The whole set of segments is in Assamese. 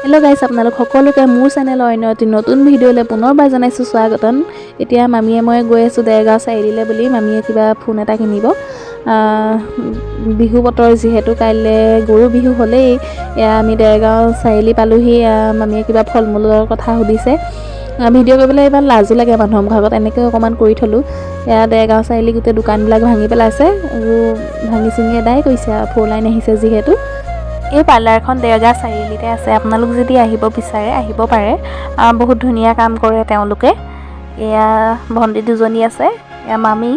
হেল্ল' গাইছ, আপোনালোক সকলোকে মোৰ চেনেলৰ অন্য এটি নতুন ভিডিঅ'লৈ পুনৰবাৰ জনাইছোঁ স্বাগতম। এতিয়া মামীয়ে মই গৈ আছোঁ দেৰগাঁও চাৰিআলিলৈ বুলি। মামীয়ে কিবা ফোন এটা কিনিব। বিহু বতৰ যিহেতু কাইলৈ গৰু বিহু হ'লেই, এয়া আমি দেৰগাঁও চাৰিআলি পালোহি। মামীয়ে কিবা ফল মূলৰ কথা সুধিছে। ভিডিঅ' কৰিবলৈ ইমান লাজো লাগে মানুহৰ ভাগত, এনেকৈ অকণমান কৰি থ'লোঁ। এয়া দেৰগাঁও চাৰিআলি গোটেই দোকানবিলাক ভাঙি পেলাইছে আৰু ভাঙি চিঙি এদাই কৰিছে আৰু 4 লাইন আহিছে যিহেতু। এই পাৰ্লাৰখন দেৰগাঁও চাৰিআলিতে আছে। আপোনালোক যদি আহিব বিচাৰে আহিব পাৰে। বহুত ধুনীয়া কাম কৰে তেওঁলোকে। এয়া ভণ্টি দুজনী আছে, এয়া মামী,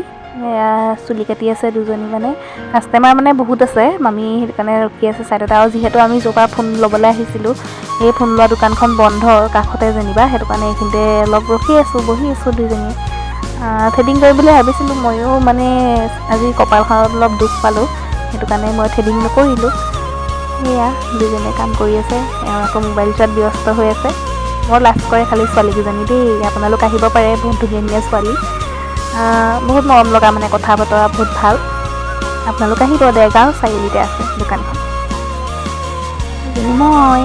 এয়া চুলি কাটি আছে দুজনী। মানে কাষ্টমাৰ মানে বহুত আছে, মামী সেইটো কাৰণে ৰখি আছে ছাইডত। আৰু যিহেতু আমি য'ৰ পৰা ফোন ল'বলৈ আহিছিলোঁ সেই ফোন লোৱা দোকানখন বন্ধ কাষতে যেনিবা, সেইটো কাৰণে এইখিনিতে অলপ ৰখি আছোঁ, বহি আছোঁ দুজনী। থ্ৰেডিং কৰিম বুলি ভাবিছিলোঁ ময়ো, মানে আজি কপালখনত অলপ দুখ পালোঁ, সেইটো কাৰণে মই থ্ৰেডিং নকৰিলোঁ। সেয়া দুজনে কাম কৰি আছে, এওঁ আকৌ মোবাইল চোৱাত ব্যস্ত হৈ আছে। বৰ লাজ কৰে খালী ছোৱালীকেইজনী দেই। আপোনালোক আহিব পাৰে, বহুত ধুনীয়া ধুনীয়া ছোৱালী, বহুত মৰম লগা, মানে কথা বতৰা বহুত ভাল। আপোনালোক আহিব, দেৰগাঁও চাৰিআলিতে আছে দোকানখন। মই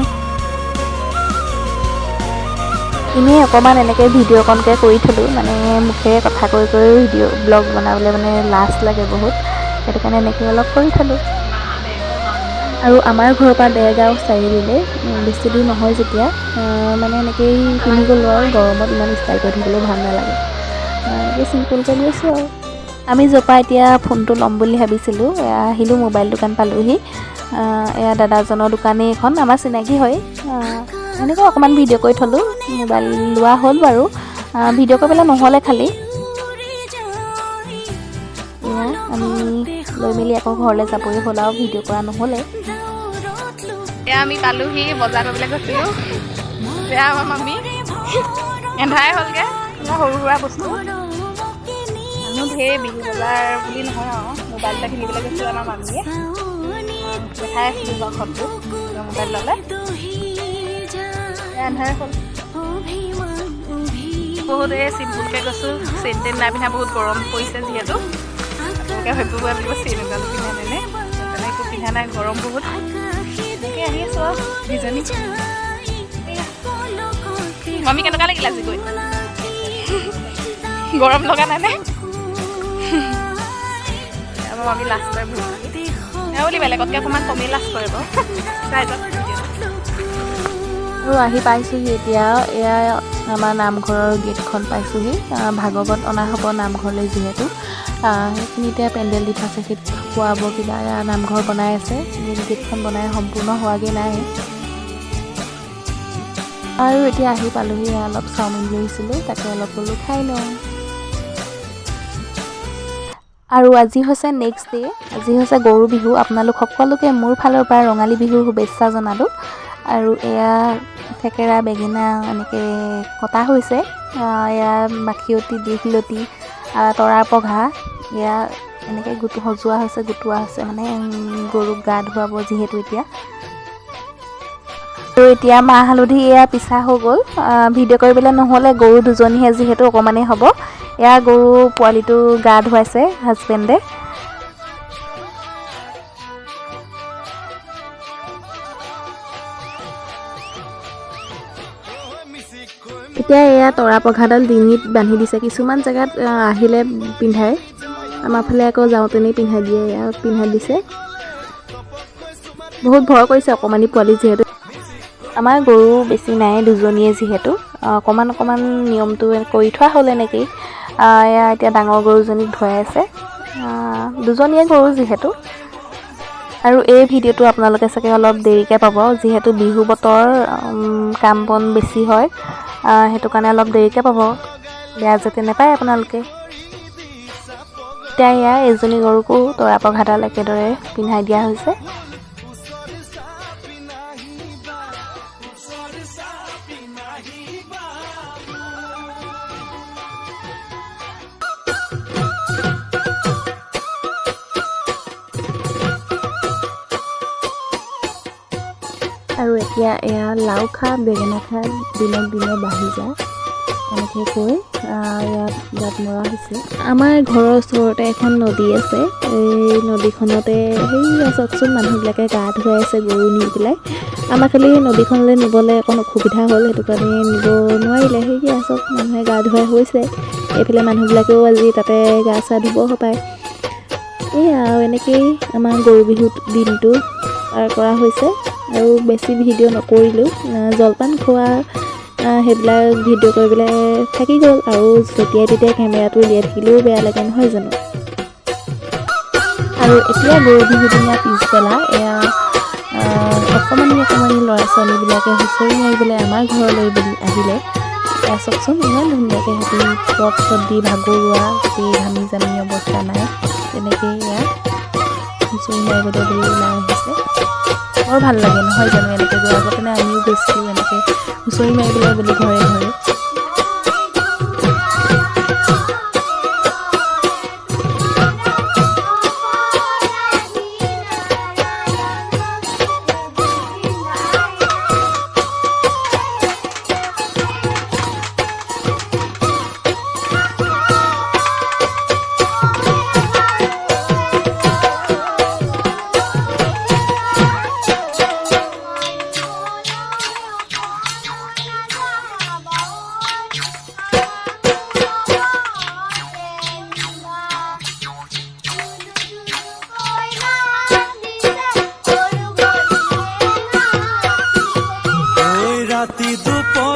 এনেই অকণমান এনেকৈ ভিডিঅ'কণকৈ কৰি থ'লোঁ, মানে মুখেৰে কথা কৈ ভিডিঅ' ব্লগ বনাবলৈ মানে লাজ লাগে বহুত, সেইটো কাৰণে এনেকৈ অলপ কৰি থ'লোঁ। আৰু আমাৰ ঘৰৰ পৰা দেৰগাঁও চাৰিআলিলৈ বেছি দূৰ নহয় যেতিয়া, মানে এনেকৈয়ে পিন্ধি গ'লোঁ আৰু গৰমত ইমান ষ্টাইল কৰি থাকিলেও ভাল নালাগে। এনেকৈ চিম্পুলকৈ গৈছোঁ আৰু। আমি য'ৰ পৰা এতিয়া ফোনটো ল'ম বুলি ভাবিছিলোঁ, এয়া আহিলোঁ মোবাইল দোকান পালোঁহি। এয়া দাদাজনৰ দোকানেই এখন, আমাৰ চিনাকি হয়। এনেকৈ অকণমান ভিডিঅ' কৰি থ'লোঁ, মোবাইল লোৱা হ'ল বাৰু। ভিডিঅ' কৰিবলৈ নহ'লে খালী। আমি লৈ মেলি আকৌ ঘৰলৈ যাবই হ'ল আৰু, ভিডিঅ' কৰা নহ'লে। এয়া আমি পালোহি, বজাৰ কৰিবলৈ গৈছিলোঁ। এয়া আমাৰ মামী এন্ধাৰে হ'লগৈ, সৰু সুৰা বস্তু মানুহ ঢেৰ। বিহু বজাৰ বুলি নহয় আৰু, মোবাইল এটা কিনিবলৈ গৈছিলোঁ আমাৰ মামীয়ে। দেখাই আছিলোঁ বাৰু ঘৰটো, মোবাইল ল'লে। এন্ধাৰে হ'ল বহুত। চিম্পুলকৈ গৈছোঁ, চেইন টেইন নাই পিন্ধা, বহুত গৰম পৰিছে যিহেতু। আপোনালোকে ভাবিব লাগিব চেইন এডাল পিন্ধা নে, সেইকাৰণে একো পিন্ধা নাই, গৰম বহুত। এনেকৈ আহি আছোঁ আৰু দুজনী। মামী কেনেকুৱা লাগিল আজি গৈ? গৰম লগা নাই নে? আমাৰ মামী লাজ কৰে বহুত, বুলি বেলেগতকৈ অকণমান কমেই লাজ কৰে বাৰু। আৰু আহি পাইছোঁহি এতিয়া। এয়া আমাৰ নামঘৰৰ গেটখন পাইছোঁহি। ভাগৱত অনা হ'ব নামঘৰলৈ যিহেতু। সেইখিনিতে পেণ্ডেল দি থৈছে, সেই খোৱাব কিবা নামঘৰ বনাই আছে। গেটখন বনাই সম্পূৰ্ণ হোৱাগৈ নাই। আৰু এতিয়া আহি পালোঁহি, অলপ চাওমিন লৈ আহিছিলোঁ, তাকে অলপ বোলো খাই লওঁ। আৰু আজি হৈছে নেক্সট ডে', আজি হৈছে গৰু বিহু। আপোনালোক সকলোকে মোৰ ফালৰ পৰা ৰঙালী বিহুৰ শুভেচ্ছা জনালোঁ। আৰু এয়া থেকেৰা বেঙেনা এনেকৈ কটা হৈছে। এয়া মাখিয়তী, দীঘলতি, তৰা পঘা, এয়া এনেকৈ সজোৱা হৈছে, গোটোৱা হৈছে, মানে গৰুক গা ধুৱাব যিহেতু এতিয়া। আৰু এতিয়া মাহ হালধি এয়া পিছা হৈ গ'ল। ভিডিঅ' কৰিবলৈ নহ'লে, গৰু দুজনীহে যিহেতু অকণমানেই হ'ব। এয়া গৰু পোৱালিটো গা ধুৱাইছে হাজবেণ্ডে। এতিয়া এয়া তৰা পঘাডাল ডিঙিত বান্ধি দিছে। কিছুমান জেগাত আহিলে পিন্ধাই, আমাৰ ফালে আকৌ যাওঁতেনেই পিন্ধাই দিয়ে। এয়া পিন্ধাই দিছে, বহুত ভয় কৰিছে অকণমানি পোৱালি যিহেতু। আমাৰ গৰু বেছি নাই, দুজনীয়ে যিহেতু অকণমান নিয়মটো কৰি থোৱা হ'ল এনেকেই। এয়া এতিয়া ডাঙৰ গৰুজনীক ধুৱাই আছে, দুজনীয়ে গৰু যিহেতু। আৰু এই ভিডিঅ'টো আপোনালোকে চাগে অলপ দেৰিকৈ পাব, যিহেতু বিহু বতৰ, কাম বন বেছি হয়, সেইটো কাৰণে অলপ দেৰিকৈ পাব। বেয়া যাতে নাপায় আপোনালোকে। এতিয়া এয়া এজনী গৰুকো তৰা পঘাডাল একেদৰে পিন্ধাই দিয়া হৈছে। আৰু এতিয়া এয়া লাও খা বেঙেনা খা, দিনক দিনে বাঢ়ি যায়। এনেকৈ কৈ ইয়াত গাত মৰা হৈছে। আমাৰ ঘৰৰ ওচৰতে এখন নদী আছে। এই নদীখনতে সেয়া চাওকচোন মানুহবিলাকে গা ধুৱাই আছে গৰু নি পেলাই। আমাৰ খালি সেই নদীখনলৈ নিবলৈ অকণ অসুবিধা হ'ল, সেইটো কাৰণে নিব নোৱাৰিলে। সেয়া চাওক মানুহে গা ধুৱাই হৈছে। এইফালে মানুহবিলাকেও আজি তাতে গা চা ধুব হপায়। এয়া আৰু এনেকেই আমাৰ গৰু বিহুত দিনটো পাৰ কৰা হৈছে। আৰু বেছি ভিডিঅ' নকৰিলোঁ, জলপান খোৱা সেইবিলাক ভিডিঅ' কৰিবলৈ থাকি গ'ল। আৰু যেতিয়াই তেতিয়াই কেমেৰাটো উলিয়াই থাকিলেও বেয়া লাগে নহয় জানো। আৰু এতিয়া গৰু বিহু দিনা পিছবেলা এয়া অকণমানি ল'ৰা ছোৱালীবিলাকে হুঁচৰি মাৰিবলৈ আমাৰ ঘৰলৈ বুলি আহিলে। এয়া চাওকচোন ইমান ধুনীয়াকৈ সিহঁতি পট চট দি ভাগৰুৱা, গোটেই ঘামি জামি অৱস্থা নাই, তেনেকেই এয়া হুঁচৰি মাৰিবলৈ বুলি ওলাই আহিছে। বৰ ভাল লাগে নহয় জানো এনেকৈ গৈ। আগতে আমিও গৈছিলোঁ এনেকৈ হুঁচৰি মাৰিবলৈ বুলি ঘৰে ঘৰে।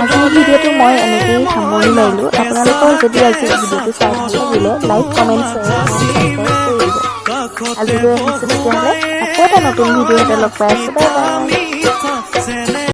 আজিৰ ভিডিঅ'টো মই এনেকেই সামৰি মাৰিলোঁ। আপোনালোকৰ যদি আজি ভিডিঅ'টো চাই ভাল লাগিলে like comment share and subscribe কৰি দিব। আজিলৈ আহিছোঁ তেতিয়াহ'লে, আকৌ এটা নতুন ভিডিঅ' এটা লগ পাই আছোঁ। Bye bye.